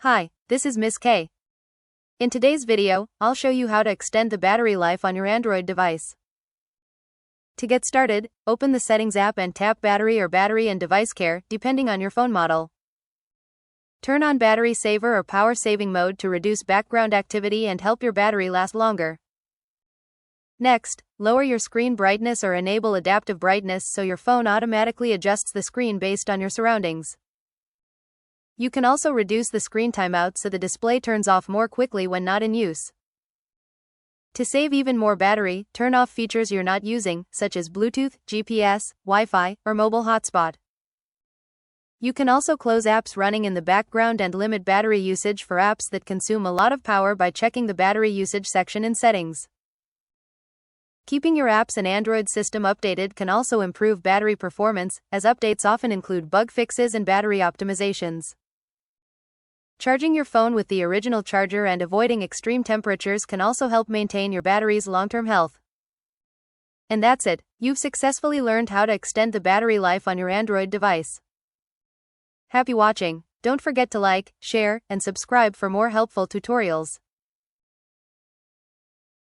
Hi, this is Miss K. In today's video, I'll show you how to extend the battery life on your Android device. To get started, open the Settings app and tap Battery or Battery and Device Care, depending on your phone model. Turn on Battery Saver or Power Saving mode to reduce background activity and help your battery last longer. Next, lower your screen brightness or enable adaptive brightness so your phone automatically adjusts the screen based on your surroundings. You can also reduce the screen timeout so the display turns off more quickly when not in use. To save even more battery, turn off features you're not using, such as Bluetooth, GPS, Wi-Fi, or mobile hotspot. You can also close apps running in the background and limit battery usage for apps that consume a lot of power by checking the battery usage section in Settings. Keeping your apps and Android system updated can also improve battery performance, as updates often include bug fixes and battery optimizations. Charging your phone with the original charger and avoiding extreme temperatures can also help maintain your battery's long-term health. And that's it, you've successfully learned how to extend the battery life on your Android device. Happy watching! Don't forget to like, share, and subscribe for more helpful tutorials.